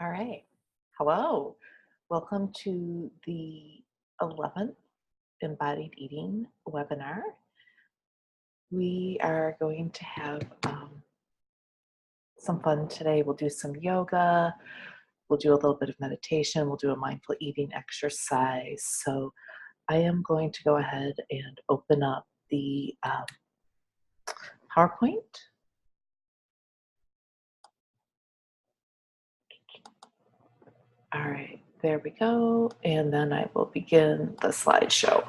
All right. Hello. Welcome to the 11th Embodied Eating webinar. We are going to have some fun today. We'll do some yoga. We'll do a little bit of meditation. We'll do a mindful eating exercise. So I am going to go ahead and open up the PowerPoint. All right, there we go. And then I will begin the slideshow.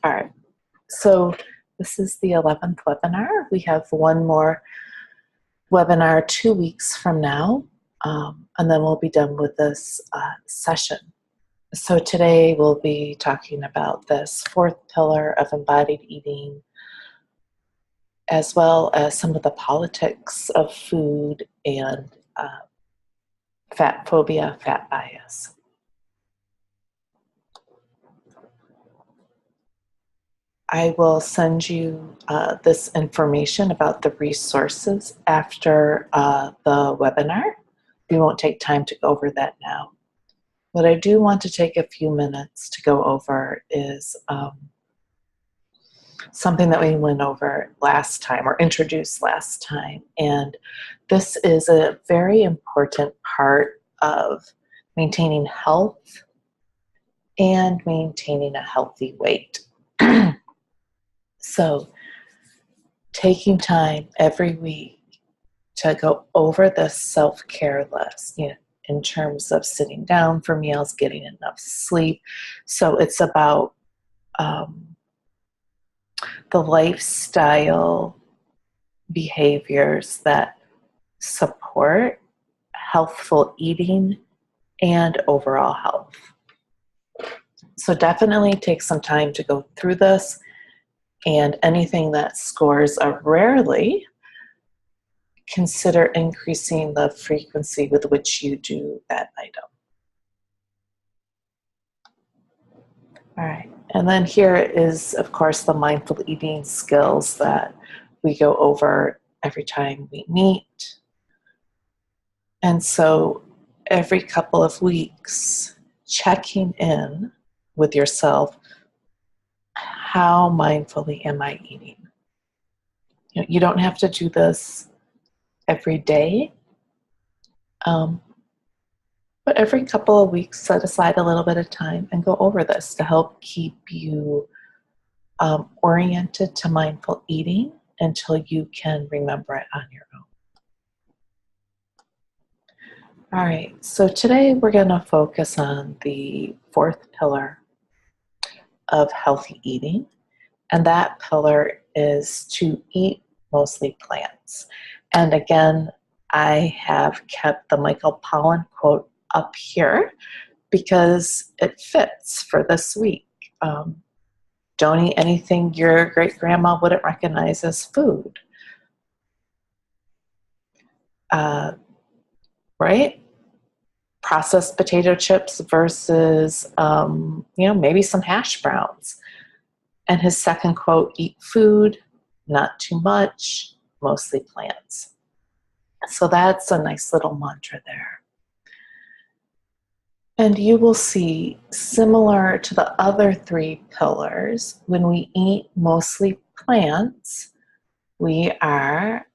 All right, so this is the 11th webinar. We have one more webinar 2 weeks from now, and then we'll be done with this session. So today we'll be talking about this fourth pillar of embodied eating, as well as some of the politics of food and fat phobia, fat bias. I will send you this information about the resources after the webinar. We won't take time to go over that now. What I do want to take a few minutes to go over is something that we went over last time or introduced last time. And this is a very important part of maintaining health and maintaining a healthy weight. So taking time every week to go over this self-care list, in terms of sitting down for meals, getting enough sleep. So it's about the lifestyle behaviors that support healthful eating and overall health. So definitely take some time to go through this, and anything that scores a rarely, consider increasing the frequency with which you do that item. All right, and then here is, of course, the mindful eating skills that we go over every time we meet. And so every couple of weeks, checking in with yourself, how mindfully am I eating? You don't have to do this every day, but every couple of weeks, set aside a little bit of time and go over this to help keep you oriented to mindful eating until you can remember it on your own. All right, so today we're going to focus on the fourth pillar of healthy eating, and that pillar is to eat mostly plants. And again, I have kept the Michael Pollan quote up here because it fits for this week. Don't eat anything your great-grandma wouldn't recognize as food. Right? Processed potato chips versus, maybe some hash browns. And his second quote, eat food, not too much, mostly plants. So that's a nice little mantra there. And you will see, similar to the other three pillars, when we eat mostly plants, we are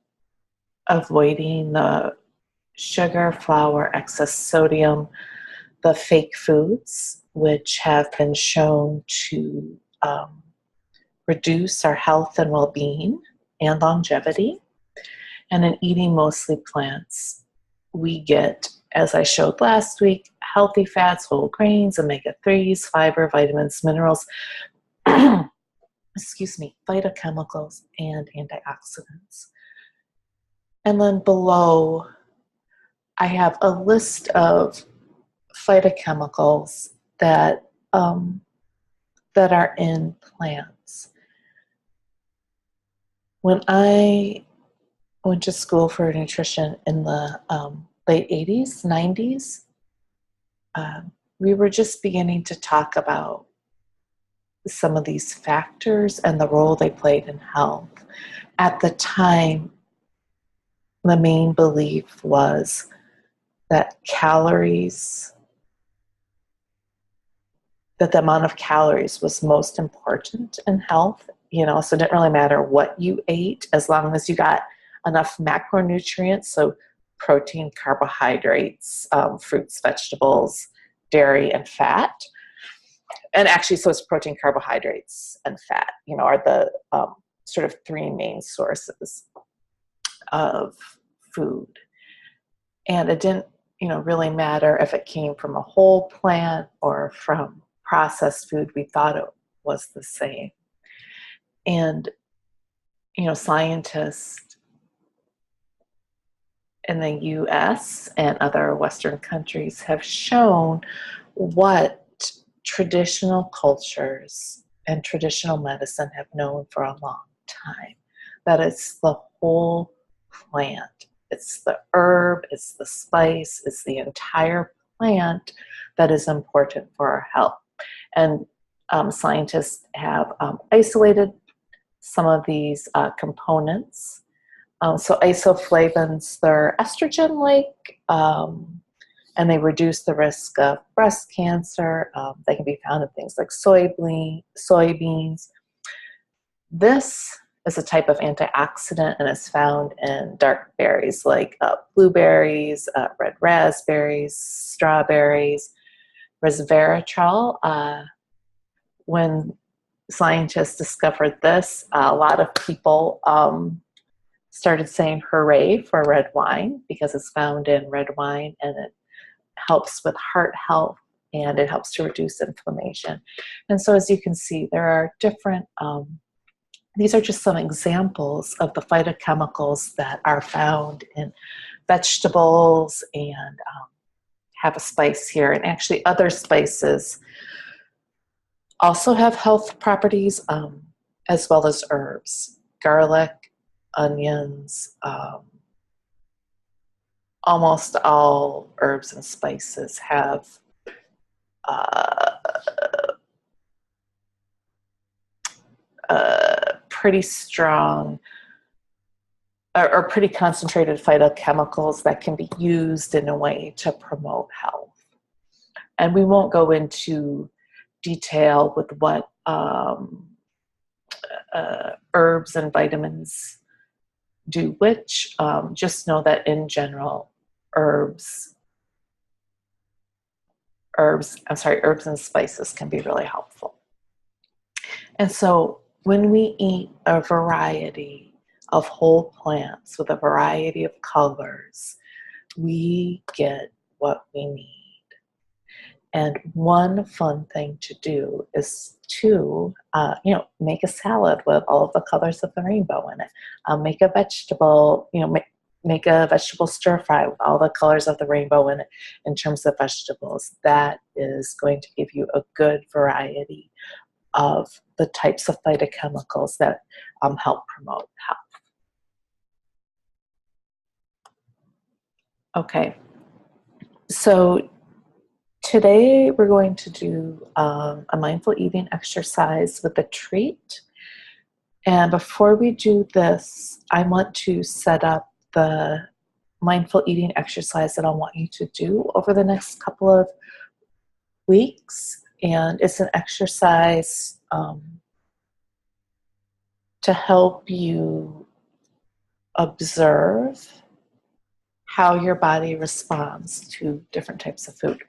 avoiding the sugar, flour, excess sodium, the fake foods, which have been shown to reduce our health and well-being and longevity. And in eating mostly plants, we get, as I showed last week, healthy fats, whole grains, omega-3s, fiber, vitamins, minerals, phytochemicals, and antioxidants. And then below, I have a list of phytochemicals that are in plants. When I went to school for nutrition in the late 80s, 90s, we were just beginning to talk about some of these factors and the role they played in health. At the time, the main belief was that calories, that the amount of calories was most important in health, so it didn't really matter what you ate as long as you got enough macronutrients, so protein, carbohydrates, fruits, vegetables, dairy, and fat. And actually, so it's protein, carbohydrates, and fat, are the sort of three main sources of food. And it didn't, really matter if it came from a whole plant or from processed food. We thought it was the same. And, scientists in the US and other Western countries have shown what traditional cultures and traditional medicine have known for a long time, that it's the whole plant. It's the herb, it's the spice, it's the entire plant that is important for our health. And scientists have isolated some of these components. So isoflavones, they're estrogen-like, and they reduce the risk of breast cancer. They can be found in things like soybeans. This is a type of antioxidant, and it's found in dark berries like blueberries, red raspberries, strawberries. Resveratrol, when scientists discovered this, a lot of people started saying hooray for red wine because it's found in red wine, and it helps with heart health and it helps to reduce inflammation. And so as you can see, there are different, these are just some examples of the phytochemicals that are found in vegetables and have a spice here. And actually other spices also have health properties, as well as herbs. Garlic, onions, almost all herbs and spices have pretty strong or pretty concentrated phytochemicals that can be used in a way to promote health. And we won't go into detail with what herbs and vitamins do which. Just know that in general, herbs and spices can be really helpful. And so when we eat a variety of whole plants with a variety of colors, we get what we need. And one fun thing to do is to, make a salad with all of the colors of the rainbow in it. Make a vegetable, make a vegetable stir fry with all the colors of the rainbow in it in terms of vegetables. That is going to give you a good variety of the types of phytochemicals that help promote health. Okay, so today we're going to do a mindful eating exercise with a treat. And before we do this, I want to set up the mindful eating exercise that I want you to do over the next couple of weeks. And it's an exercise to help you observe how your body responds to different types of food.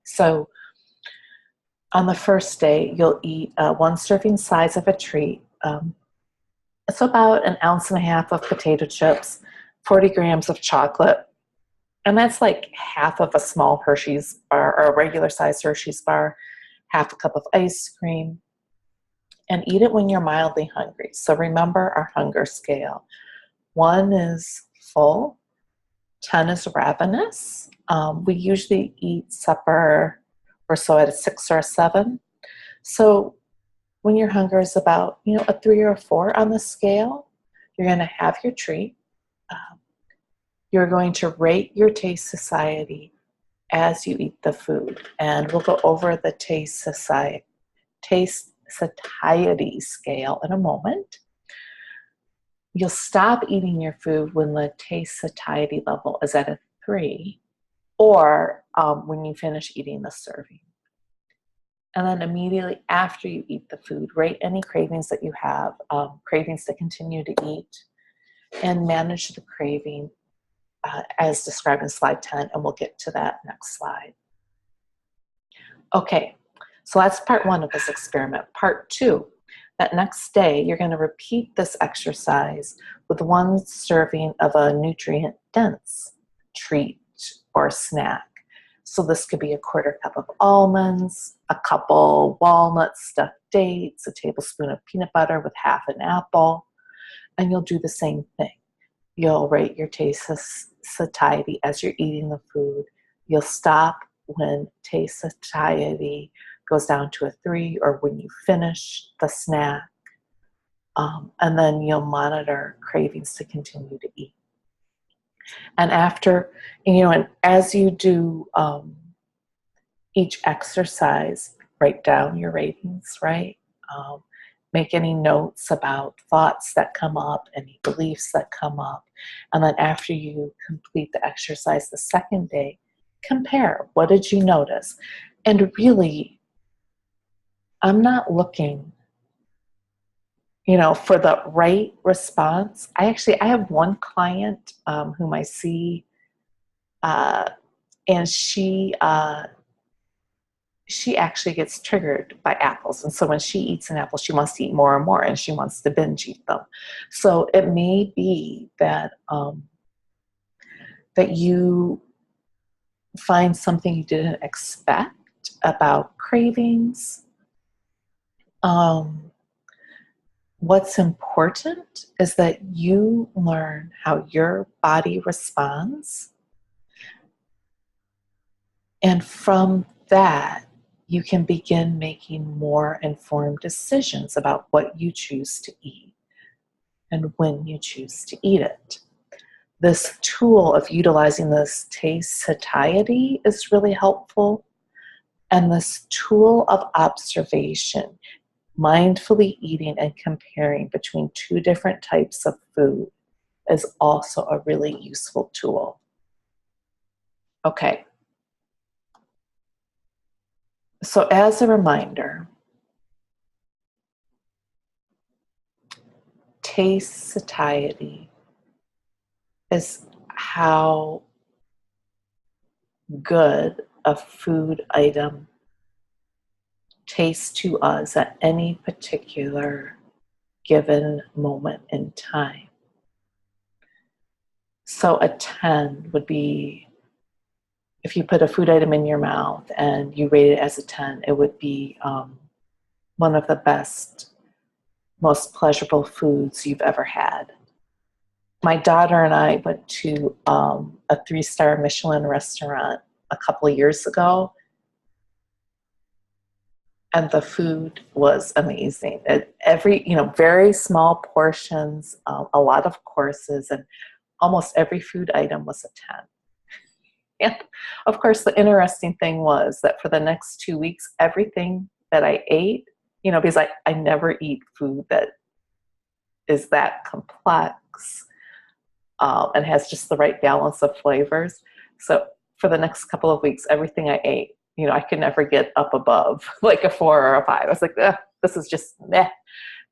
So on the first day, you'll eat 1 serving size of a treat. It's about 1.5 ounces of potato chips, 40 grams of chocolate, and that's like half of a small Hershey's bar or a regular size Hershey's bar, half a cup of ice cream, and eat it when you're mildly hungry. So remember our hunger scale. 1 is full, 10 is ravenous. We usually eat supper or so at a 6 or a 7. So when your hunger is about, a 3 or a 4 on the scale, you're going to have your treat. You're going to rate your taste society as you eat the food. And we'll go over the taste satiety scale in a moment. You'll stop eating your food when the taste satiety level is at a 3. or when you finish eating the serving. And then immediately after you eat the food, rate any cravings that you have, cravings to continue to eat, and manage the craving as described in slide 10, and we'll get to that next slide. Okay, so that's part 1 of this experiment. Part 2, that next day you're going to repeat this exercise with 1 serving of a nutrient-dense treat or snack. So this could be a 1/4 cup of almonds, a couple walnuts, stuffed dates, a tablespoon of peanut butter with half an apple, and you'll do the same thing. You'll rate your taste satiety as you're eating the food. You'll stop when taste satiety goes down to a 3 or when you finish the snack, and then you'll monitor cravings to continue to eat. And after, and as you do each exercise, write down your ratings, right? Make any notes about thoughts that come up, any beliefs that come up. And then after you complete the exercise the second day, compare. What did you notice? And really, I'm not looking, for the right response. I have one client whom I see, and she actually gets triggered by apples. And so when she eats an apple, she wants to eat more and more, and she wants to binge eat them. So it may be that that you find something you didn't expect about cravings. What's important is that you learn how your body responds. And from that, you can begin making more informed decisions about what you choose to eat and when you choose to eat it. This tool of utilizing this taste satiety is really helpful. And this tool of observation, mindfully eating and comparing between 2 different types of food, is also a really useful tool. Okay. So as a reminder, taste satiety is how good a food item tastes to us at any particular given moment in time. So a 10 would be, if you put a food item in your mouth and you rate it as a 10, it would be one of the best, most pleasurable foods you've ever had. My daughter and I went to a 3-star Michelin restaurant a couple of years ago, and the food was amazing. Very small portions, a lot of courses, and almost every food item was a 10. And of course, the interesting thing was that for the next 2 weeks, everything that I ate, because I never eat food that is that complex and has just the right balance of flavors. So for the next couple of weeks, everything I ate, I could never get up above like a 4 or a 5. I was like, this is just meh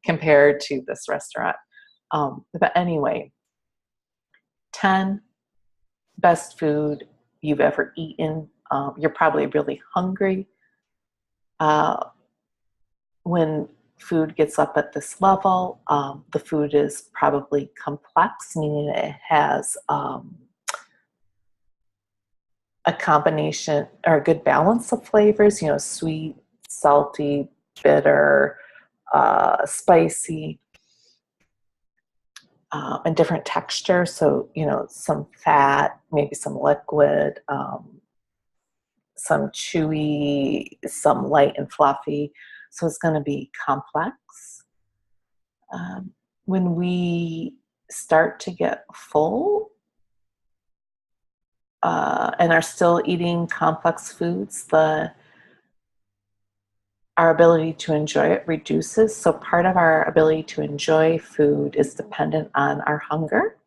compared to this restaurant. But anyway, 10, best food you've ever eaten. You're probably really hungry. When food gets up at this level, the food is probably complex, meaning it has a combination or a good balance of flavors, sweet, salty, bitter, spicy, and different textures. So, some fat, maybe some liquid, some chewy, some light and fluffy. So it's going to be complex. When we start to get full and are still eating complex foods, our ability to enjoy it reduces. So part of our ability to enjoy food is dependent on our hunger.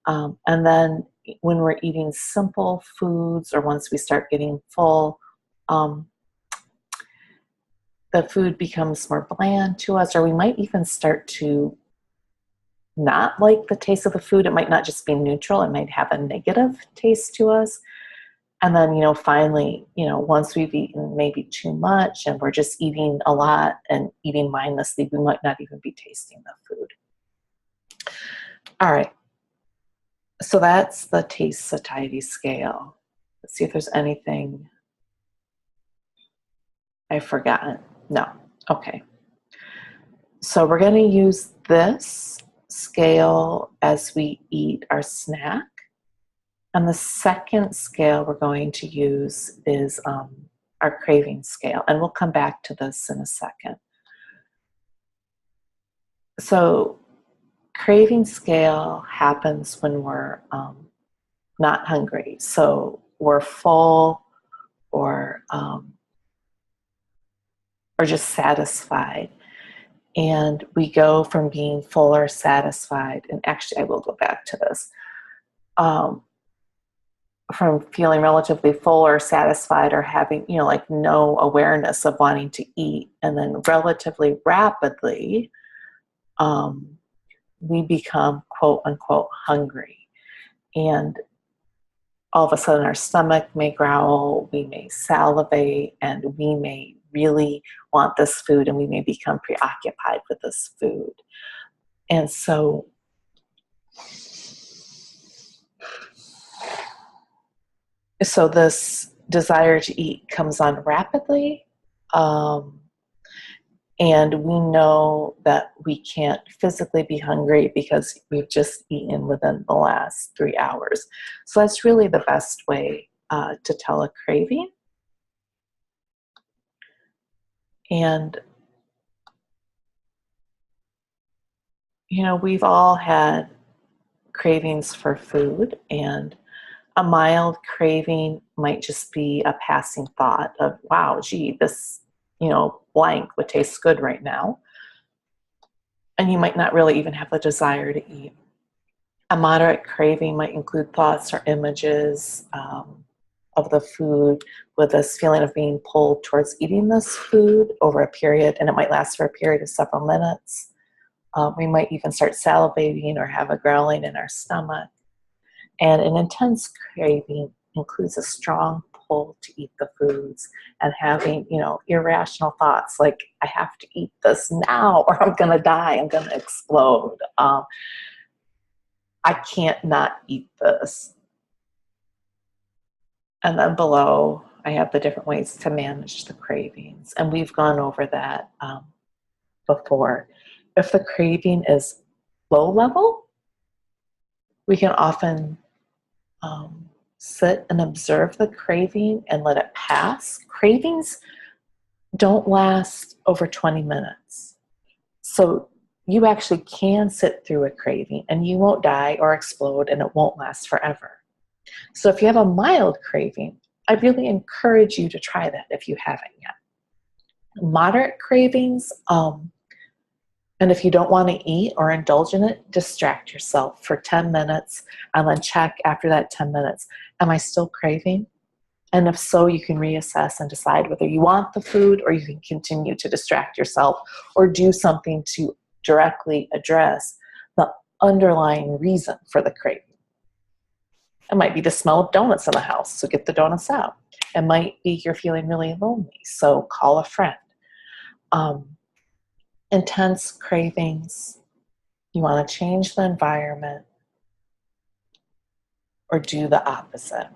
And then when we're eating simple foods or once we start getting full, um, the food becomes more bland to us, or we might even start to not like the taste of the food. It might not just be neutral, it might have a negative taste to us. And then, finally, once we've eaten maybe too much and we're just eating a lot and eating mindlessly, we might not even be tasting the food. All right. So that's the taste satiety scale. Let's see if there's anything I've forgotten. No. Okay. So we're going to use this scale as we eat our snack. And the second scale we're going to use is our craving scale. And we'll come back to this in a second. So craving scale happens when we're not hungry. So we're full or just satisfied. And we go from being full or satisfied, and actually I will go back to this, from feeling relatively full or satisfied or having, like no awareness of wanting to eat, and then relatively rapidly, we become quote unquote hungry. And all of a sudden our stomach may growl, we may salivate, and we may really want this food, and we may become preoccupied with this food. And so this desire to eat comes on rapidly, and we know that we can't physically be hungry because we've just eaten within the last 3 hours. So that's really the best way to tell a craving. And, we've all had cravings for food, and a mild craving might just be a passing thought of, wow, gee, this, blank would taste good right now. And you might not really even have the desire to eat. A moderate craving might include thoughts or images of the food with this feeling of being pulled towards eating this food over a period, and it might last for a period of several minutes. We might even start salivating or have a growling in our stomach. And an intense craving includes a strong pull to eat the foods and having, irrational thoughts like, I have to eat this now or I'm going to die, I'm going to explode. I can't not eat this. And then below, I have the different ways to manage the cravings. And we've gone over that before. If the craving is low level, we can often sit and observe the craving and let it pass. Cravings don't last over 20 minutes. So you actually can sit through a craving and you won't die or explode, and it won't last forever. So if you have a mild craving, I really encourage you to try that if you haven't yet. Moderate cravings, and if you don't want to eat or indulge in it, distract yourself for 10 minutes and then check after that 10 minutes. Am I still craving? And if so, you can reassess and decide whether you want the food or you can continue to distract yourself or do something to directly address the underlying reason for the craving. It might be the smell of donuts in the house, so get the donuts out. It might be you're feeling really lonely, so call a friend. Intense cravings, you want to change the environment or do the opposite.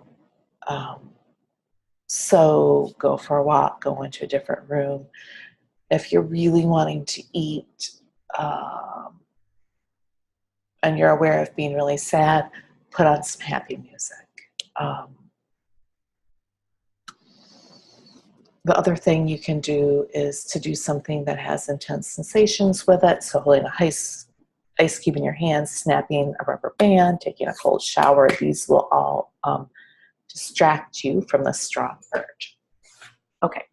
So go for a walk, go into a different room. If you're really wanting to eat and you're aware of being really sad, put on some happy music. The other thing you can do is to do something that has intense sensations with it. So holding a ice cube in your hand, snapping a rubber band, taking a cold shower. These will all distract you from the strong urge. Okay.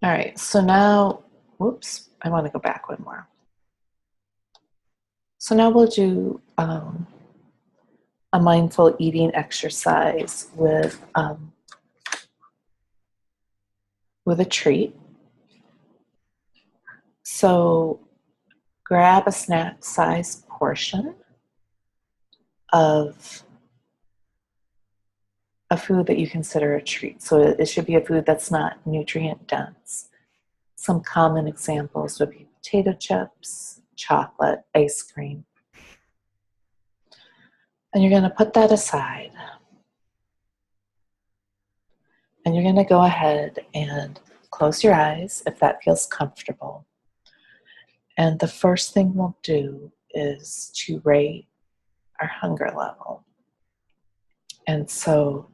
All right, so now, whoops, I want to go back one more. So now we'll do a mindful eating exercise with a treat. So grab a snack-sized portion of a food that you consider a treat. So it should be a food that's not nutrient dense. Some common examples would be potato chips, chocolate, ice cream. And you're going to put that aside. And you're going to go ahead and close your eyes if that feels comfortable. And the first thing we'll do is to rate our hunger level. And so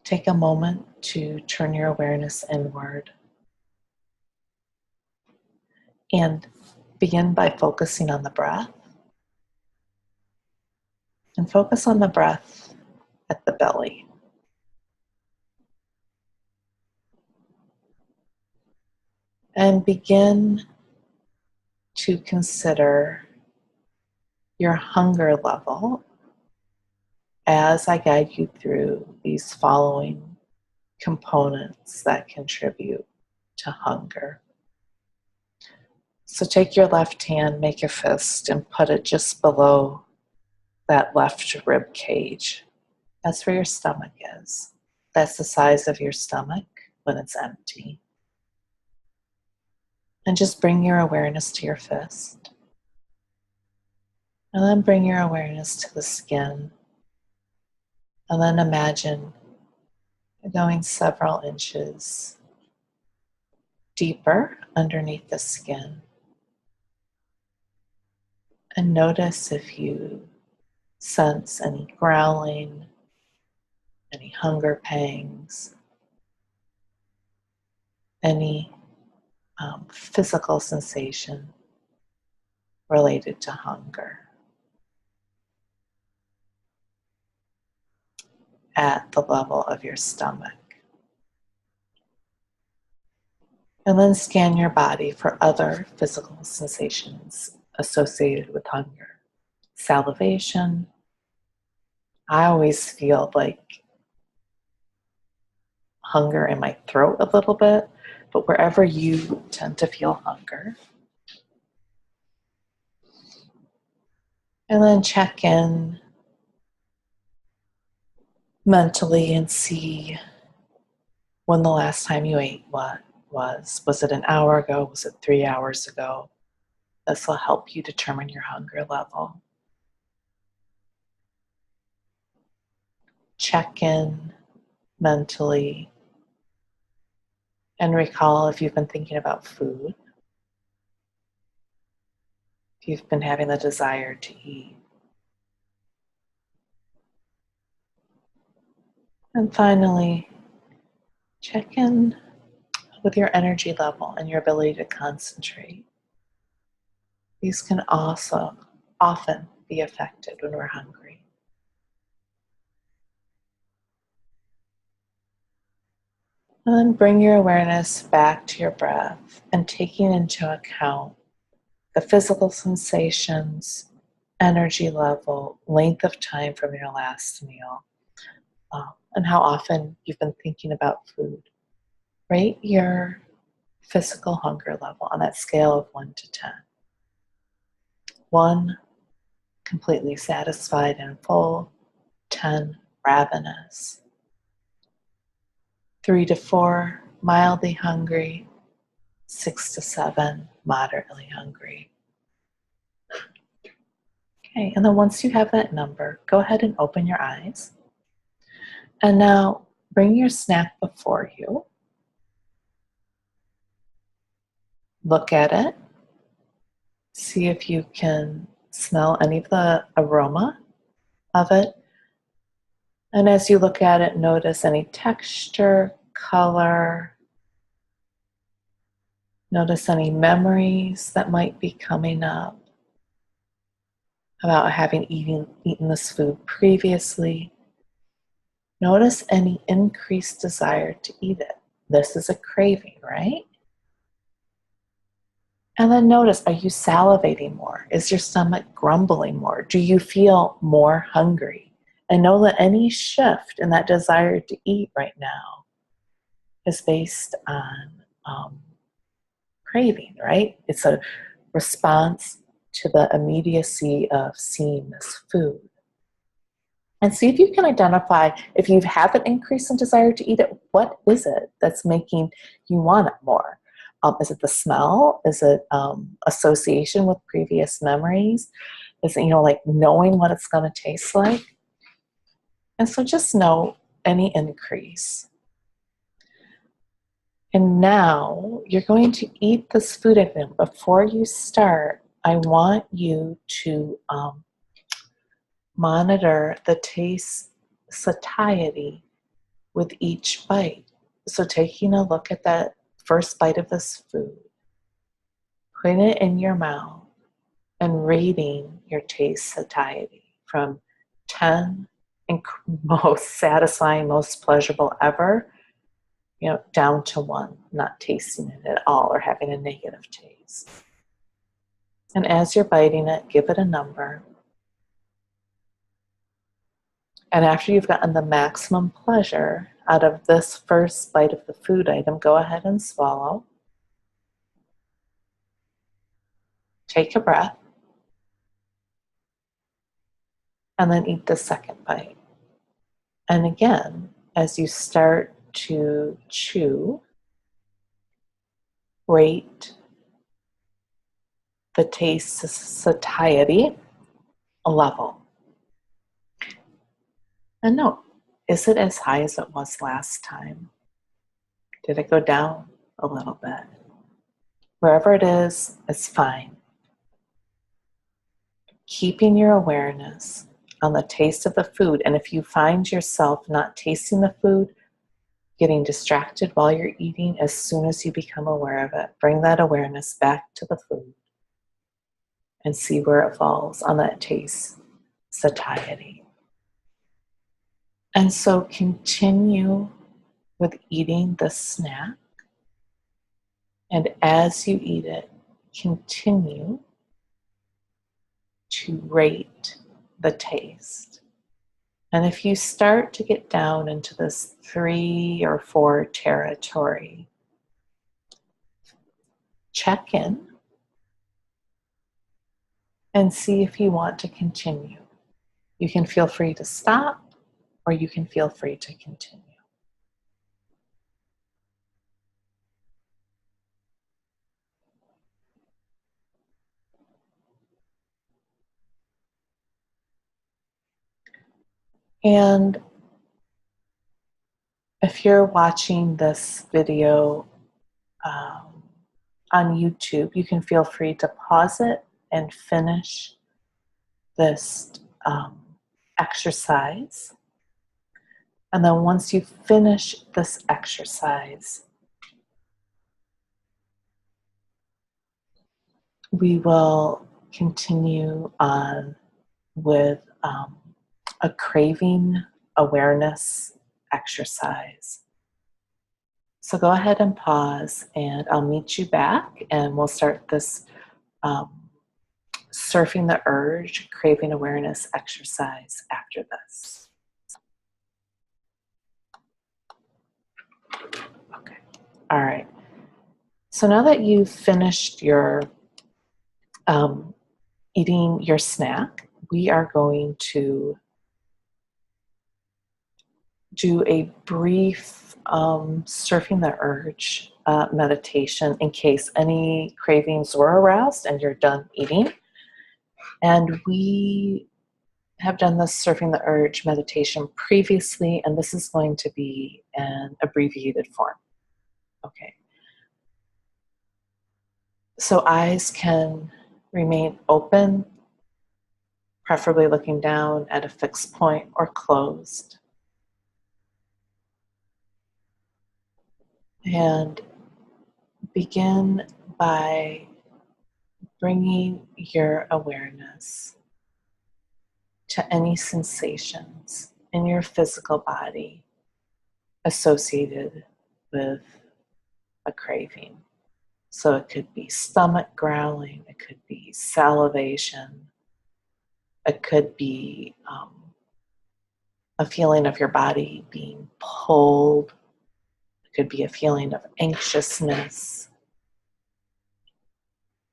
take a moment to turn your awareness inward and begin by focusing on the breath. And focus on the breath at the belly. And begin to consider your hunger level as I guide you through these following components that contribute to hunger. So take your left hand, make a fist, and put it just below that left rib cage. That's where your stomach is. That's the size of your stomach when it's empty. And just bring your awareness to your fist. And then bring your awareness to the skin. And then imagine going several inches deeper underneath the skin. And notice if you sense any growling, any hunger pangs, any physical sensation related to hunger at the level of your stomach. And then scan your body for other physical sensations associated with hunger. Salivation. I always feel like hunger in my throat a little bit, but wherever you tend to feel hunger. And then check in mentally and see when the last time you ate what was. Was it an hour ago? Was it 3 hours ago? This will help you determine your hunger level. Check in mentally and recall if you've been thinking about food, if you've been having the desire to eat. And finally, check in with your energy level and your ability to concentrate. These can also often be affected when we're hungry. And then bring your awareness back to your breath and taking into account the physical sensations, energy level, length of time from your last meal, and how often you've been thinking about food. Rate your physical hunger level on that scale of 1 to 10. 1, completely satisfied and full. 10, ravenous. 3 to 4, mildly hungry. 6 to 7, moderately hungry. Okay, and then once you have that number, go ahead and open your eyes. And now bring your snack before you. Look at it. See if you can smell any of the aroma of it. And as you look at it, notice any texture, color. Notice any memories that might be coming up about having eaten this food previously. Notice any increased desire to eat it. This is a craving, right? And then notice, are you salivating more? Is your stomach grumbling more? Do you feel more hungry? And know that any shift in that desire to eat right now is based on craving, right? It's a response to the immediacy of seeing this food. And see if you can identify, if you have an increase in desire to eat it, what is it that's making you want it more? Is it the smell? Is it association with previous memories? Is it, like knowing what it's going to taste like? And so just know any increase. And now you're going to eat this food item. Before you start, I want you to monitor the taste satiety with each bite. So taking a look at that first bite of this food, putting it in your mouth, and rating your taste satiety from 10, most satisfying, most pleasurable ever, down to 1, not tasting it at all or having a negative taste. And as you're biting it, give it a number. And after you've gotten the maximum pleasure out of this first bite of the food item, go ahead and swallow. Take a breath. And then eat the second bite. And again, as you start to chew, rate the taste satiety level. And note, is it as high as it was last time? Did it go down a little bit? Wherever it is, it's fine. Keeping your awareness on the taste of the food. And if you find yourself not tasting the food, getting distracted while you're eating, as soon as you become aware of it, bring that awareness back to the food and see where it falls on that taste satiety. And so continue with eating the snack. And as you eat it, continue to rate the taste. And if you start to get down into this 3 or 4 territory, check in and see if you want to continue. You can feel free to stop, or you can feel free to continue. And if you're watching this video on YouTube, you can feel free to pause it and finish this exercise. And then once you finish this exercise, we will continue on with a craving awareness exercise. So go ahead and pause, and I'll meet you back, and we'll start this surfing the urge craving awareness exercise after this. Okay. All right. So now that you've finished your eating your snack, we are going to do a brief surfing the urge meditation in case any cravings were aroused and you're done eating. And we have done this surfing the urge meditation previously, and this is going to be an abbreviated form. Okay. So eyes can remain open, preferably looking down at a fixed point, or closed. And begin by bringing your awareness to any sensations in your physical body associated with a craving. So it could be stomach growling, it could be salivation, it could be a feeling of your body being pulled, it could be a feeling of anxiousness.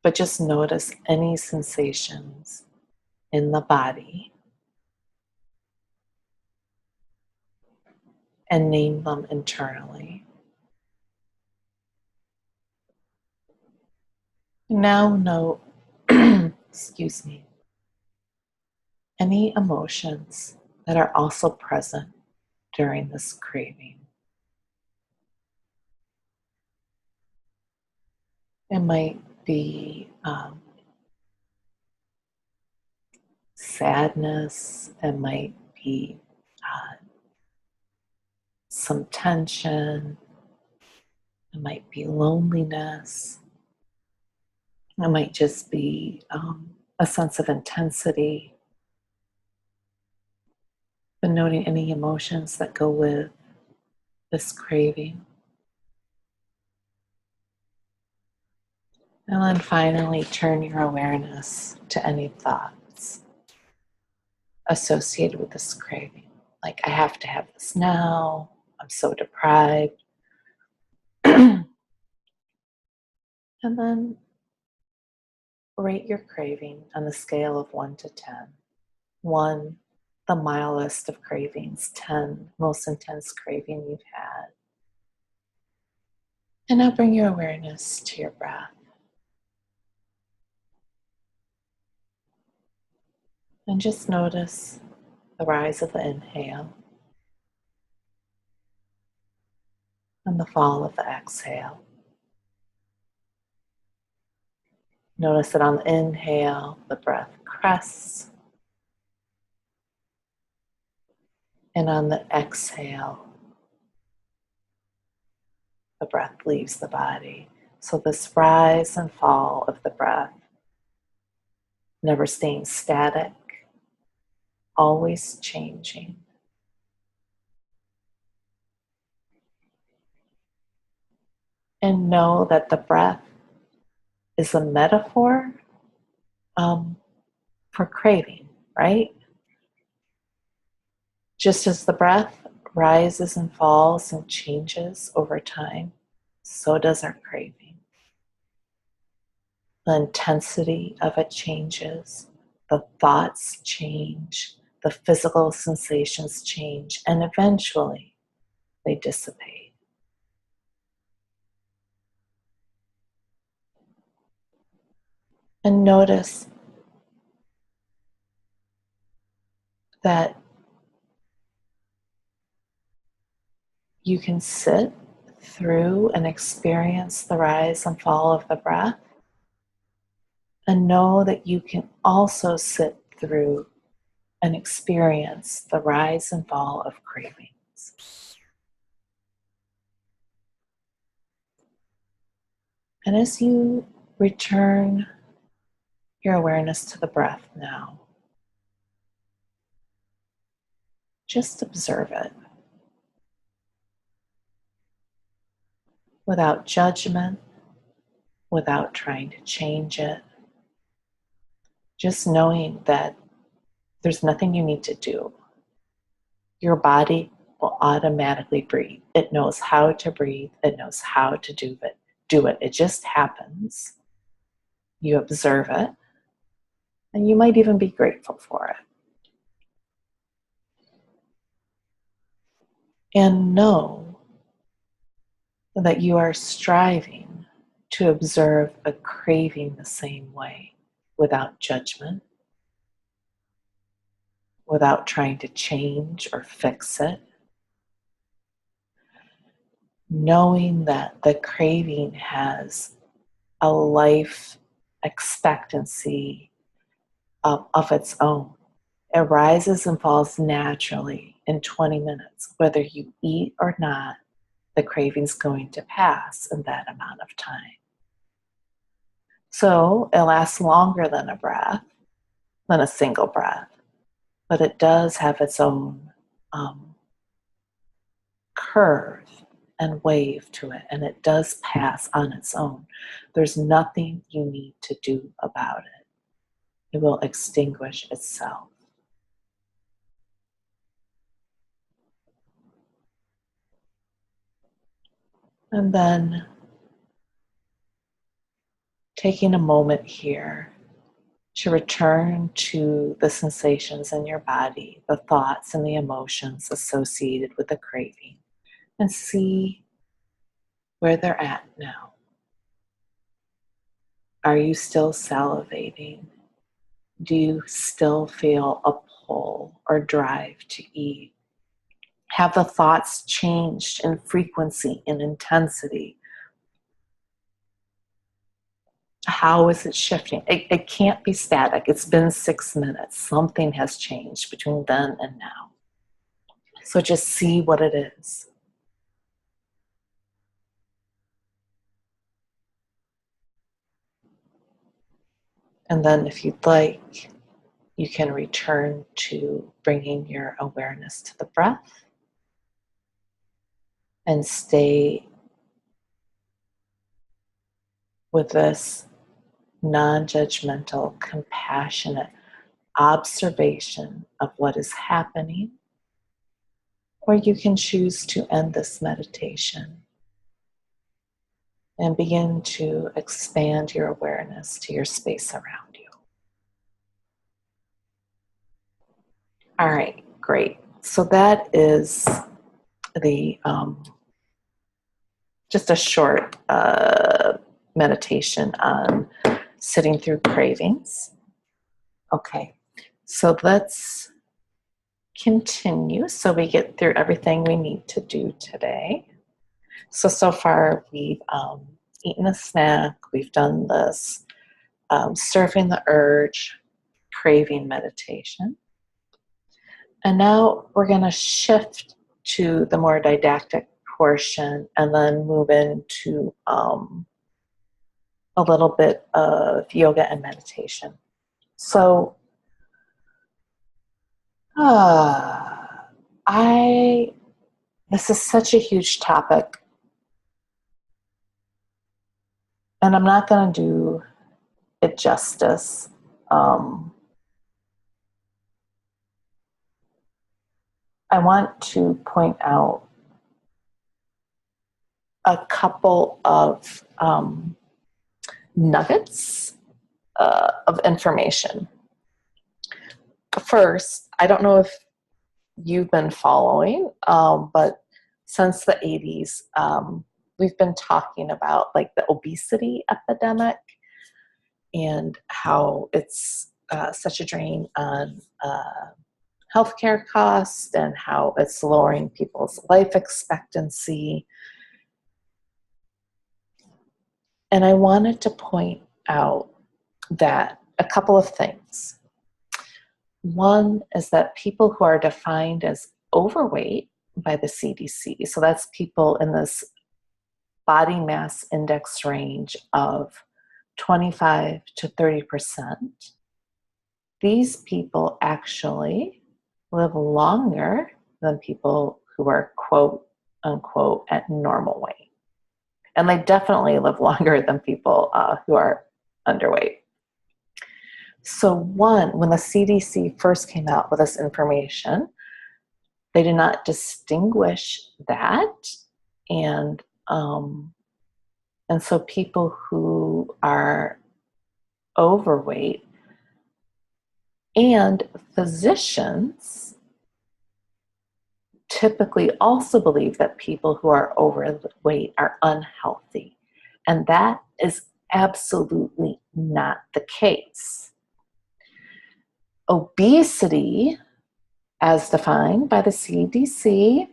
But just notice any sensations in the body and name them internally. Now note, excuse me, any emotions that are also present during this craving. It might be sadness, it might be some tension, it might be loneliness, it might just be a sense of intensity. But noting any emotions that go with this craving. And then finally, turn your awareness to any thoughts associated with this craving. Like, I have to have this now, I'm so deprived. And then rate your craving on the scale of 1 to 10. 1, the mildest of cravings, 10, most intense craving you've had. And now bring your awareness to your breath. And just notice the rise of the inhale and the fall of the exhale. Notice that on the inhale, the breath crests. And on the exhale, the breath leaves the body. So this rise and fall of the breath, never staying static, always changing. And know that the breath is a metaphor for craving, right? Just as the breath rises and falls and changes over time, so does our craving. The intensity of it changes, the thoughts change, the physical sensations change, and eventually they dissipate. And notice that you can sit through and experience the rise and fall of the breath, and know that you can also sit through and experience the rise and fall of cravings. And as you return your awareness to the breath now, just observe it without judgment, without trying to change it. Just knowing that there's nothing you need to do. Your body will automatically breathe. It knows how to breathe. It knows how to do it. It just happens. You observe it, and you might even be grateful for it. And know that you are striving to observe a craving the same way, without judgment, without trying to change or fix it. Knowing that the craving has a life expectancy of its own. It rises and falls naturally in 20 minutes. Whether you eat or not, the craving's going to pass in that amount of time. So it lasts longer than a single breath, but it does have its own curve and wave to it, and it does pass on its own. There's nothing you need to do about it. It will extinguish itself. And then taking a moment here to return to the sensations in your body, the thoughts and the emotions associated with the craving, and see where they're at now. Are you still salivating? Do you still feel a pull or drive to eat? Have the thoughts changed in frequency and intensity? How is it shifting? It can't be static. It's been 6 minutes. Something has changed between then and now. So just see what it is. And then if you'd like, you can return to bringing your awareness to the breath and stay with this non-judgmental, compassionate observation of what is happening. Or you can choose to end this meditation and begin to expand your awareness to your space around you. All right, great. So that is the just a short meditation on sitting through cravings. Okay, so let's continue so we get through everything we need to do today. So far we've eaten a snack, we've done this surfing the urge, craving meditation. And now we're going to shift to the more didactic portion and then move into a little bit of yoga and meditation. So this is such a huge topic, and I'm not going to do it justice. I want to point out a couple of nuggets of information. First, I don't know if you've been following, but since the 80s, we've been talking about like the obesity epidemic and how it's such a drain on healthcare costs and how it's lowering people's life expectancy. And I wanted to point out that a couple of things. One is that people who are defined as overweight by the CDC, so that's people in this body mass index range of 25 to 30%, these people actually live longer than people who are quote unquote at normal weight. And they definitely live longer than people who are underweight. So one, when the CDC first came out with this information, they did not distinguish that. And so people who are overweight and physicians typically also believe that people who are overweight are unhealthy. And that is absolutely not the case. Obesity, as defined by the CDC,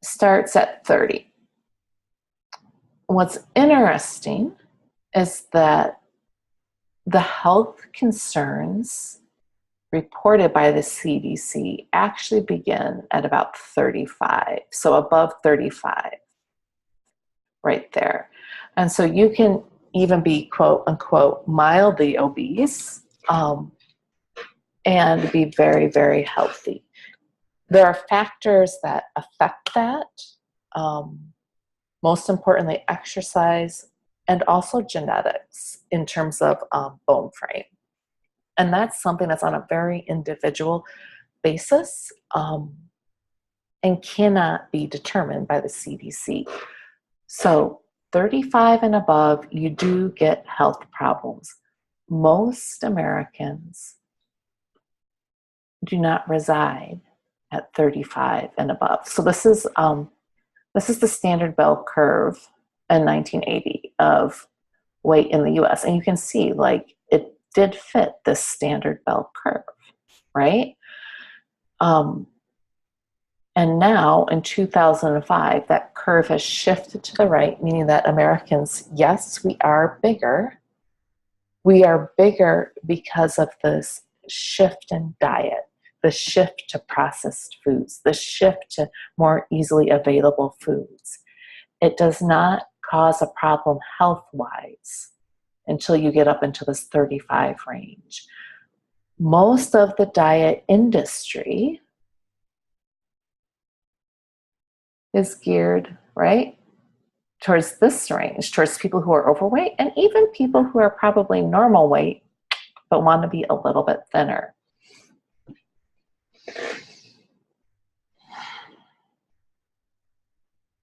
starts at 30. What's interesting is that the health concerns reported by the CDC actually begin at about 35, so above 35, right there. And so you can even be quote unquote mildly obese and be very, very healthy. There are factors that affect that. Most importantly, exercise and also genetics in terms of bone frame. And that's something that's on a very individual basis and cannot be determined by the CDC. So 35 and above, you do get health problems. Most Americans do not reside at 35 and above. So this is the standard bell curve in 1980 of weight in the US. And you can see like it did fit this standard bell curve, right? And now in 2005, that curve has shifted to the right, meaning that Americans, yes, we are bigger. We are bigger because of this shift in diet, the shift to processed foods, the shift to more easily available foods. It does not cause a problem health-wise until you get up into this 35 range. Most of the diet industry is geared, right, towards this range, towards people who are overweight and even people who are probably normal weight but want to be a little bit thinner.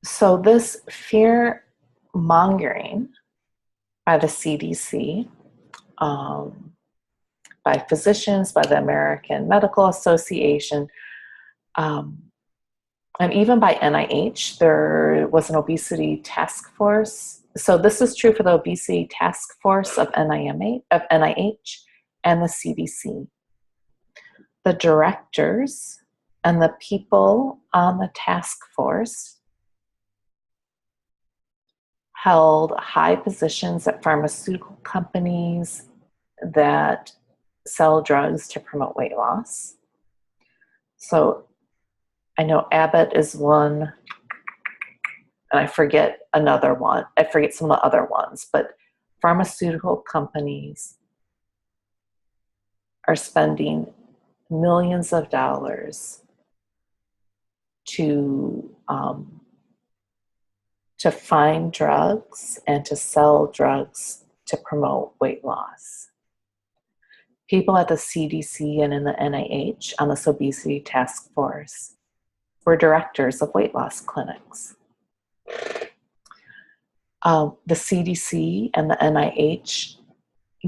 So this fear mongering by the CDC, by physicians, by the American Medical Association, and even by NIH, there was an obesity task force. So this is true for the obesity task force of NIH and the CDC. The directors and the people on the task force held high positions at pharmaceutical companies that sell drugs to promote weight loss. So I know Abbott is one, and I forget another one. I forget some of the other ones, but pharmaceutical companies are spending millions of dollars to find drugs and to sell drugs to promote weight loss. People at the CDC and in the NIH on this obesity task force were directors of weight loss clinics. The CDC and the NIH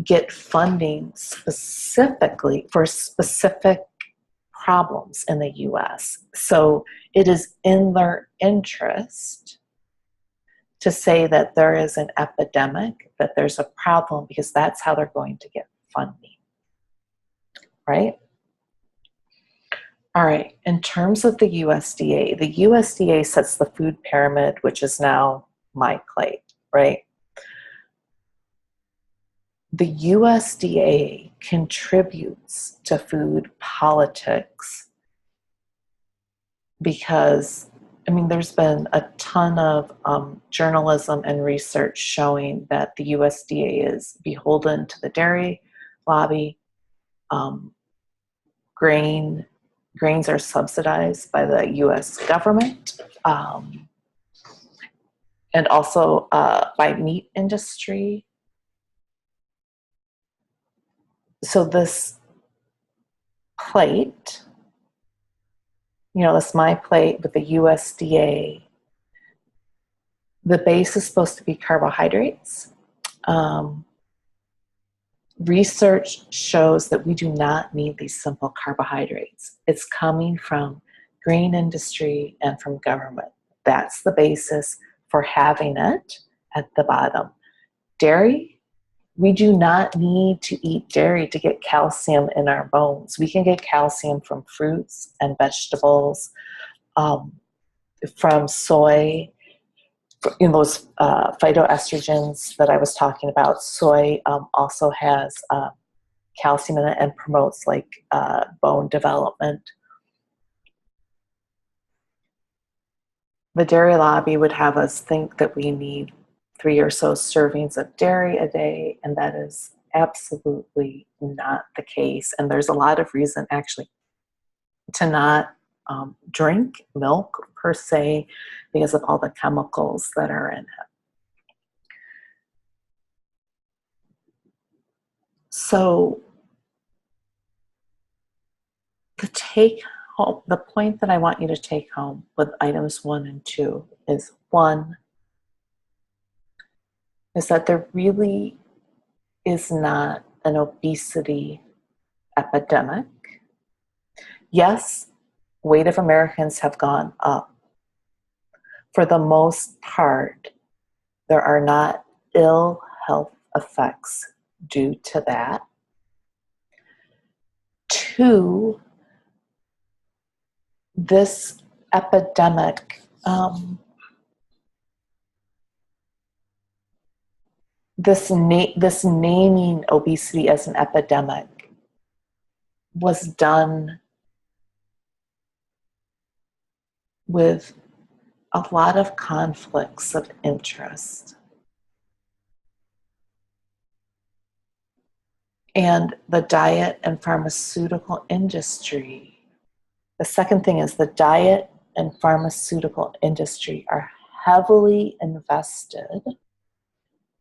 get funding specifically for specific problems in the US. So it is in their interest to say that there is an epidemic, that there's a problem, because that's how they're going to get funding, right? All right, in terms of the USDA sets the food pyramid, which is now my plate, right? The USDA contributes to food politics because, I mean, there's been a ton of journalism and research showing that the USDA is beholden to the dairy lobby. Grains are subsidized by the US government and also by meat industry. So this plate, that's my plate with the USDA. The base is supposed to be carbohydrates. Research shows that we do not need these simple carbohydrates. It's coming from grain industry and from government. That's the basis for having it at the bottom. Dairy, we do not need to eat dairy to get calcium in our bones. We can get calcium from fruits and vegetables, from soy, those phytoestrogens that I was talking about. Soy also has calcium in it and promotes bone development. The dairy lobby would have us think that we need 3 or so servings of dairy a day, and that is absolutely not the case. And there's a lot of reason actually to not drink milk per se because of all the chemicals that are in it. So the point that I want you to take home with items 1 and 2 is, 1, is that there really is not an obesity epidemic. Yes, weight of Americans have gone up. For the most part, there are not ill health effects due to that. 2, this epidemic, this naming obesity as an epidemic was done with a lot of conflicts of interest. And the diet and pharmaceutical industry. The second thing is the diet and pharmaceutical industry are heavily invested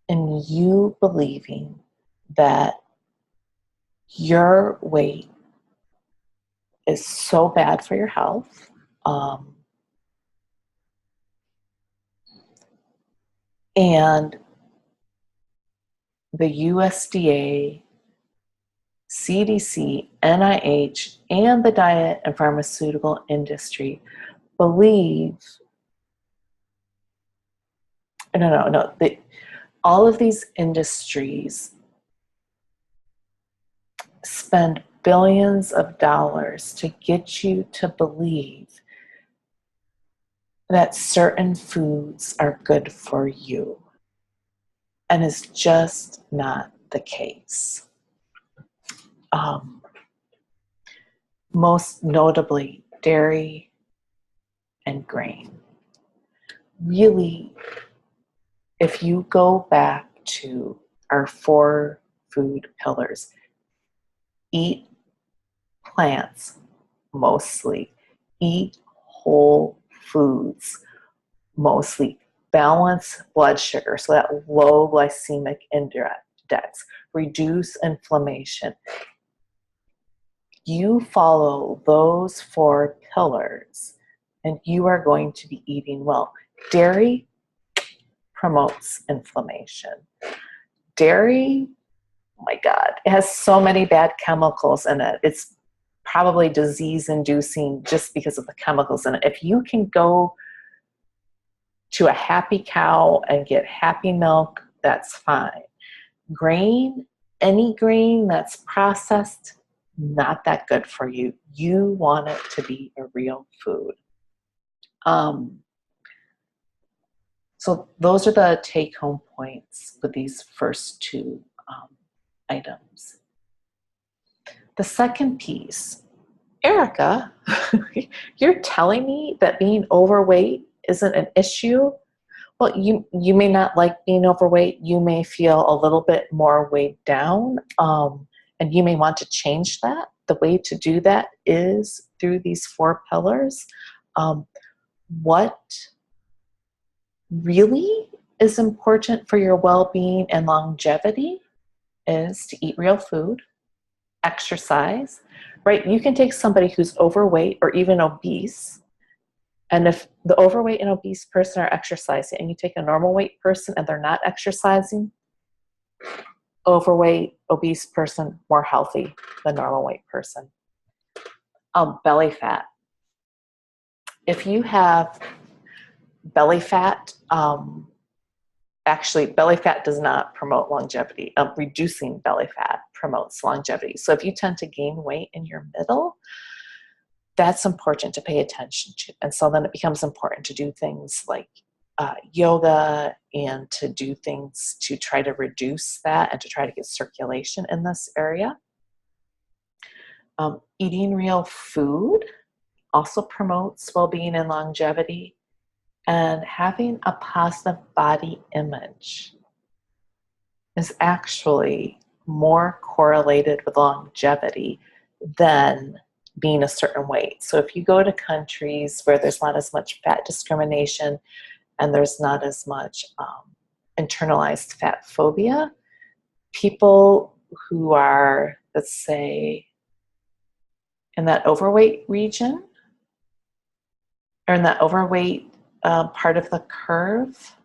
in you believing that your weight is so bad for your health. And the USDA, CDC, NIH, and the diet and pharmaceutical industry believe, all of these industries spend billions of dollars to get you to believe that certain foods are good for you. And it's just not the case. Most notably, dairy and grain. Really, if you go back to our 4 food pillars, eat plants mostly, eat whole foods mostly, balance blood sugar, so that low glycemic index, reduce inflammation. You follow those 4 pillars and you are going to be eating well. Dairy promotes inflammation. Dairy, oh my God, it has so many bad chemicals in it. It's probably disease-inducing just because of the chemicals in it. If you can go to a happy cow and get happy milk, that's fine. Grain, any grain that's processed, not that good for you. You want it to be a real food. So those are the take-home points with these first 2 items. The second piece, Erica, you're telling me that being overweight isn't an issue? Well, you may not like being overweight. You may feel a little bit more weighed down, and you may want to change that. The way to do that is through these 4 pillars. What really is important for your well-being and longevity is to eat real food, exercise, right? You can take somebody who's overweight or even obese, and if the overweight and obese person are exercising, and you take a normal weight person and they're not exercising, overweight, obese person, more healthy than normal weight person. Belly fat. If you have belly fat, actually, belly fat does not promote longevity. Reducing belly fat promotes longevity. So if you tend to gain weight in your middle, that's important to pay attention to. And so then it becomes important to do things like yoga and to do things to try to reduce that and to try to get circulation in this area. Eating real food also promotes well-being and longevity. And having a positive body image is actually more correlated with longevity than being a certain weight. So if you go to countries where there's not as much fat discrimination and there's not as much internalized fat phobia, people who are, let's say, in that overweight region or in that overweight part of the curve,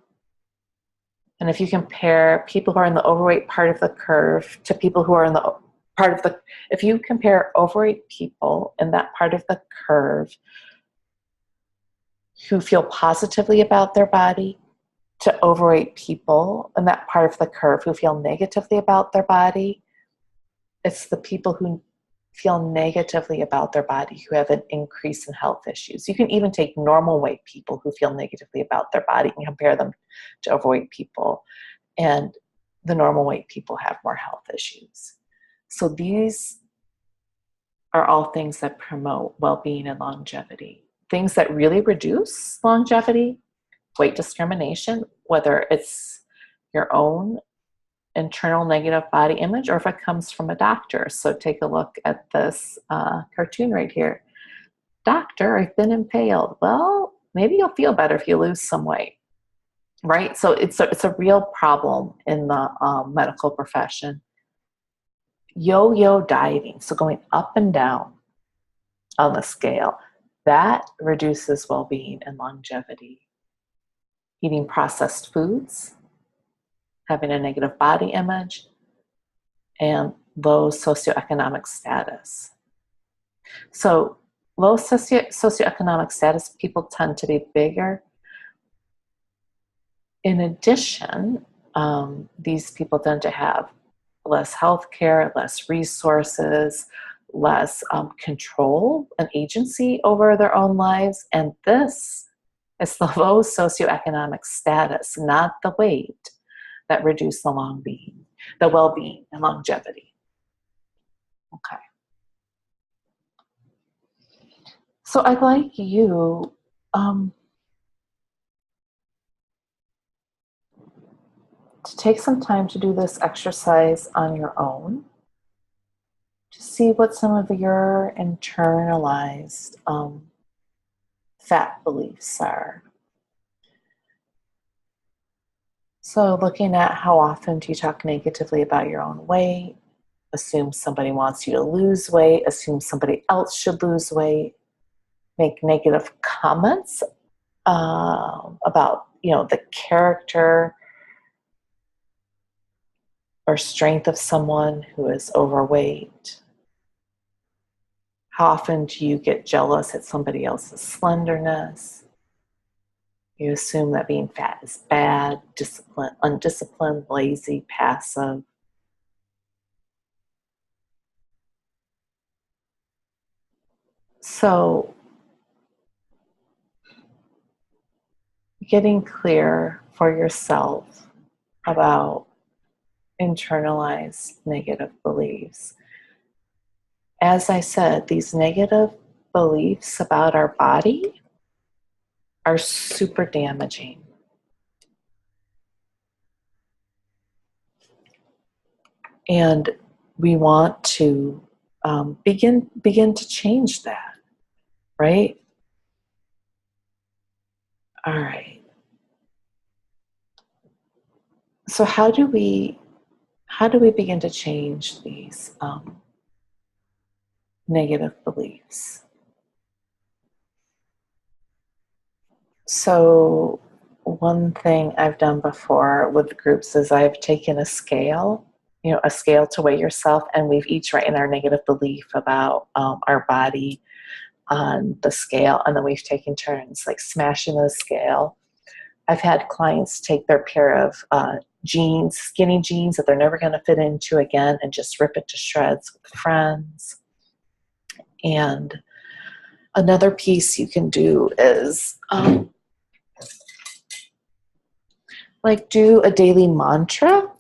and if you compare people who are in the overweight part of the curve to people who are in the part of the, if you compare overweight people in that part of the curve who feel positively about their body to overweight people in that part of the curve who feel negatively about their body, it's the people who feel negatively about their body who have an increase in health issues. You can even take normal weight people who feel negatively about their body and compare them to overweight people, and the normal weight people have more health issues. So these are all things that promote well-being and longevity. Things that really reduce longevity: weight discrimination, whether it's your own internal negative body image or if it comes from a doctor. So take a look at this cartoon right here. Doctor, I've been impaled. Well, maybe you'll feel better if you lose some weight, right? So it's a real problem in the medical profession. Yo-yo dieting, so going up and down on the scale, that reduces well-being and longevity. Eating processed foods, having a negative body image, and low socioeconomic status. So low socioeconomic status people tend to be bigger. In addition, these people tend to have less health care, less resources, less control and agency over their own lives. And this is the low socioeconomic status, not the weight, that reduce the well-being and longevity. Okay. So I'd like you to take some time to do this exercise on your own, to see what some of your internalized fat beliefs are. So looking at how often do you talk negatively about your own weight, assume somebody wants you to lose weight, assume somebody else should lose weight, make negative comments about, the character or strength of someone who is overweight. How often do you get jealous at somebody else's slenderness? You assume that being fat is bad, undisciplined, lazy, passive. So, getting clear for yourself about internalized negative beliefs. As I said, these negative beliefs about our body are super damaging. And we want to begin to change that, right? All right. So how do we begin to change these negative beliefs? So one thing I've done before with groups is I've taken a scale to weigh yourself, and we've each written our negative belief about our body on the scale, and then we've taken turns like smashing the scale. I've had clients take their pair of jeans, skinny jeans that they're never going to fit into again, and just rip it to shreds with friends. And another piece you can do is do a daily mantra.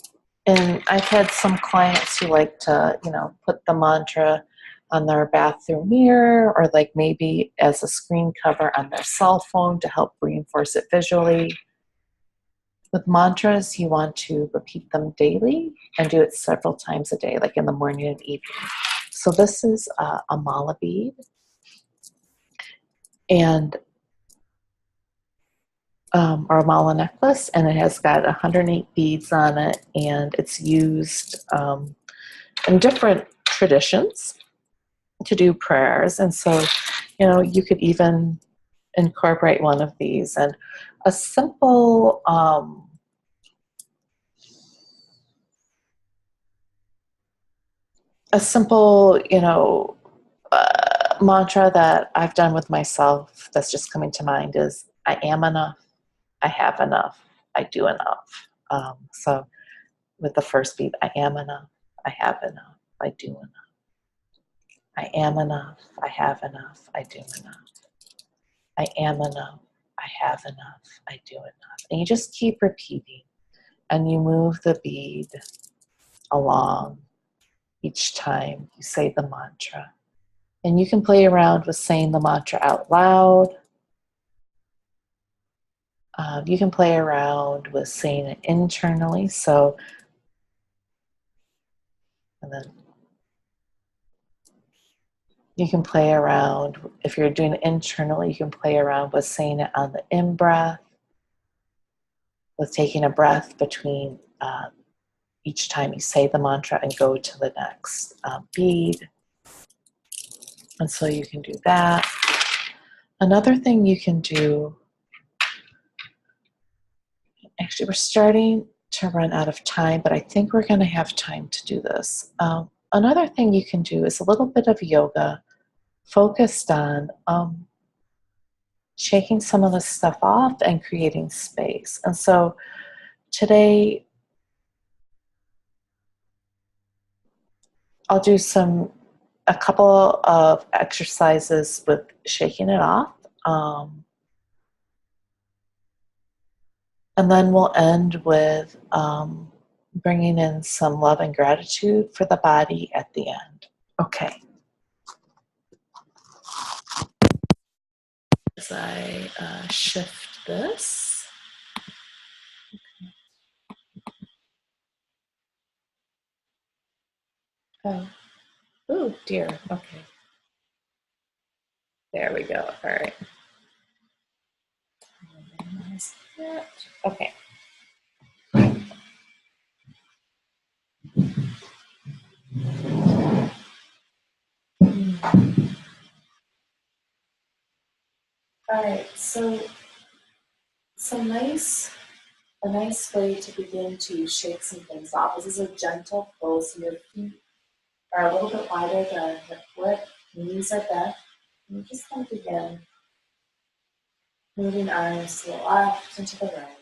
And I've had some clients who like to, put the mantra on their bathroom mirror, or maybe as a screen cover on their cell phone to help reinforce it visually. With mantras, you want to repeat them daily and do it several times a day, like in the morning and evening. So this is a mala bead, and or a mala necklace, and it has got 108 beads on it, and it's used in different traditions to do prayers. And so, you could even incorporate one of these, and a simple mantra that I've done with myself that's just coming to mind is, I am enough, I have enough, I do enough. So with the first beat, I am enough, I have enough, I do enough. I am enough, I have enough, I do enough. I am enough, I have enough, I do enough. And you just keep repeating, and you move the bead along each time you say the mantra. And you can play around with saying the mantra out loud. You can play around with saying it internally. And then you can play around, if you're doing it internally, you can play around with saying it on the in-breath, with taking a breath between each time you say the mantra and go to the next bead. And so you can do that. Another thing you can do, actually we're starting to run out of time, but I think we're going to have time to do this. Another thing you can do is a little bit of yoga focused on shaking some of this stuff off and creating space. And so today I'll do a couple of exercises with shaking it off. And then we'll end with bringing in some love and gratitude for the body at the end. Okay. As I shift this. Oh dear. Okay. There we go. All right. Okay. All right. So a nice way to begin to shake some things off. This is a gentle pose. So your feet are a little bit wider than hip width. Knees are bent. And you just kind of begin moving arms to the left and to the right.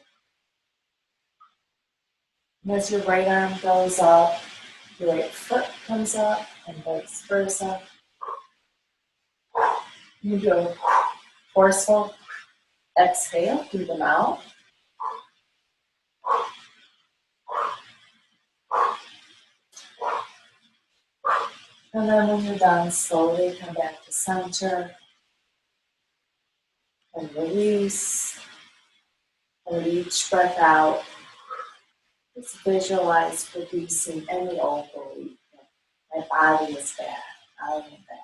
And as your right arm goes up, your right foot comes up and vice versa. You do a forceful exhale through the mouth. And then when you're done, slowly come back to center and release. And with each breath out, just visualize releasing any old belief. My body is bad, I am bad.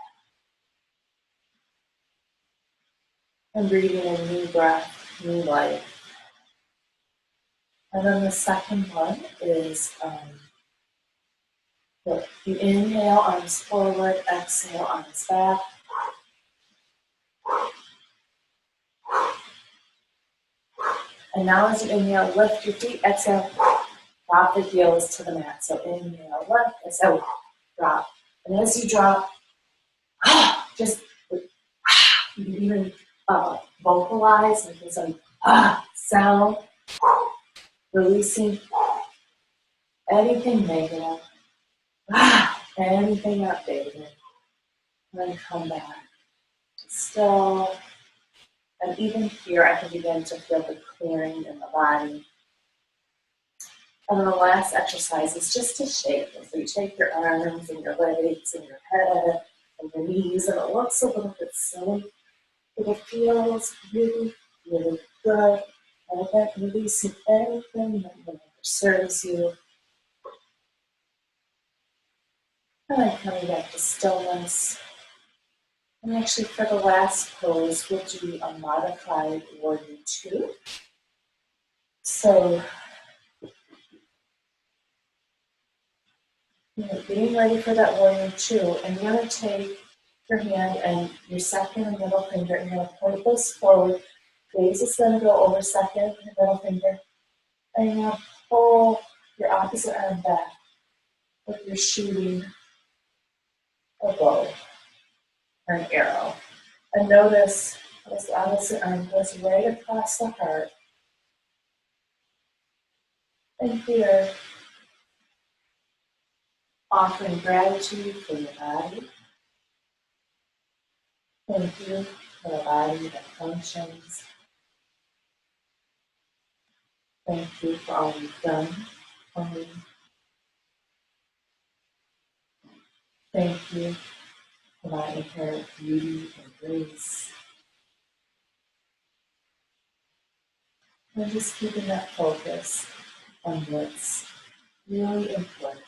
And breathing a new breath, new life. And then the second one is you inhale, arms forward, exhale, arms back. And now as you inhale, lift your feet, exhale, drop the heels to the mat. So inhale, lift, exhale, drop. And as you drop, just you can even vocalize and do some sound, releasing anything negative, anything outdated, and then come back. Still, and even here I can begin to feel the clearing in the body. And then the last exercise is just to shake. So you shake your arms and your legs and your head and your knees, and it looks a little bit silly, but it feels really, really good. And again, releasing anything that no longer serves you. And then coming back to stillness. And actually for the last pose, we'll do a modified warrior two. So, getting ready for that warrior two, and you're going to take your hand and your second and middle finger, and you're going to point those forward. Gaze is going to go over second and middle finger, and you're going to pull your opposite arm back like you're shooting a bow or an arrow. And notice this opposite arm goes right across the heart. And here, offering gratitude for your body. Thank you for a body that functions. Thank you for all you've done for me. Thank you for my inherent beauty and grace. And just keeping that focus on what's really important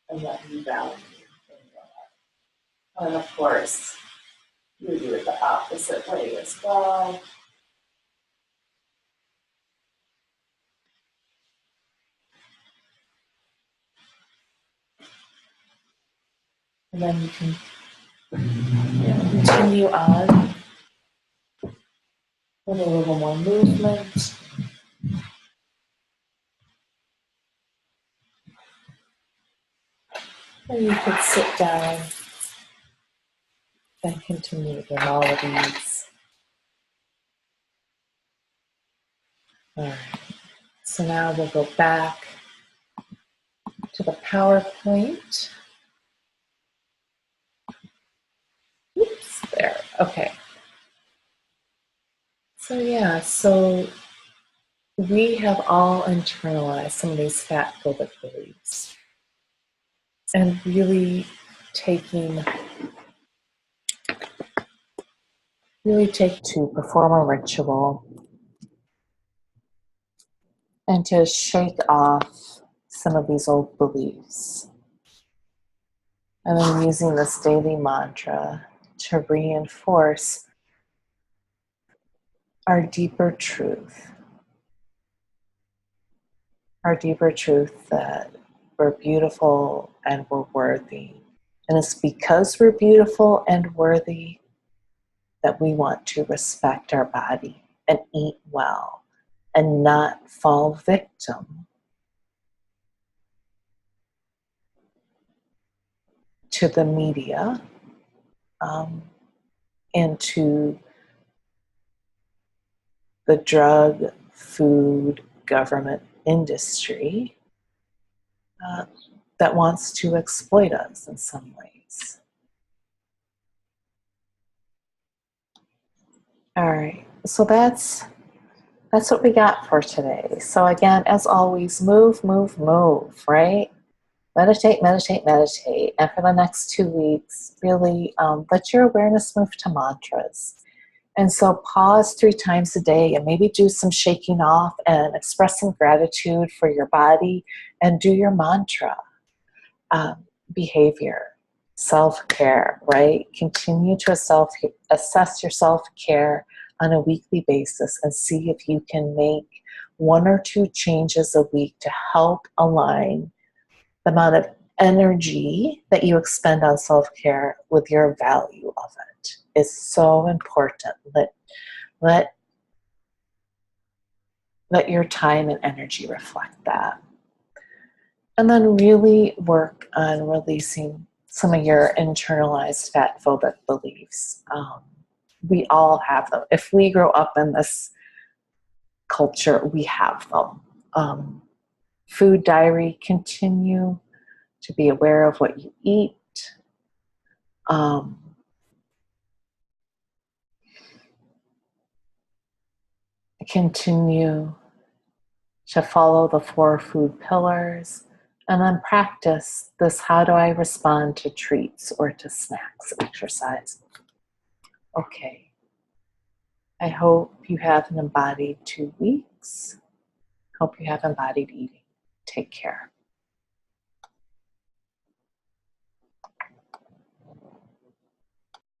and what you value in your life. And of course, you do it the opposite way as well. And then you can continue on with a little more movement. Or you could sit down and continue with all of these. All right. So now we'll go back to the PowerPoint. Oops, there. Okay. So we have all internalized some of these fat phobic beliefs and really take to perform a ritual and to shake off some of these old beliefs. And I'm using this daily mantra to reinforce our deeper truth. Our deeper truth that we're beautiful and we're worthy. And it's because we're beautiful and worthy that we want to respect our body and eat well and not fall victim to the media and to the drug, food, government industry that wants to exploit us in some ways. All right, so that's what we got for today. So again, as always, move, right? Meditate, meditate, meditate. And for the next 2 weeks, really let your awareness move to mantras. And so pause 3 times a day and maybe do some shaking off and express some gratitude for your body and do your mantra. Behavior, self-care, right? Continue to assess your self-care on a weekly basis and see if you can make 1 or 2 changes a week to help align the amount of energy that you expend on self-care with your value of it. Is so important. Let your time and energy reflect that. And then really work on releasing some of your internalized fat phobic beliefs. We all have them. If we grow up in this culture, we have them. Food diary, continue to be aware of what you eat. Continue to follow the 4 food pillars, and then practice this how do I respond to treats or to snacks exercise. Okay. I hope you have an embodied 2 weeks. Hope you have embodied eating. Take care.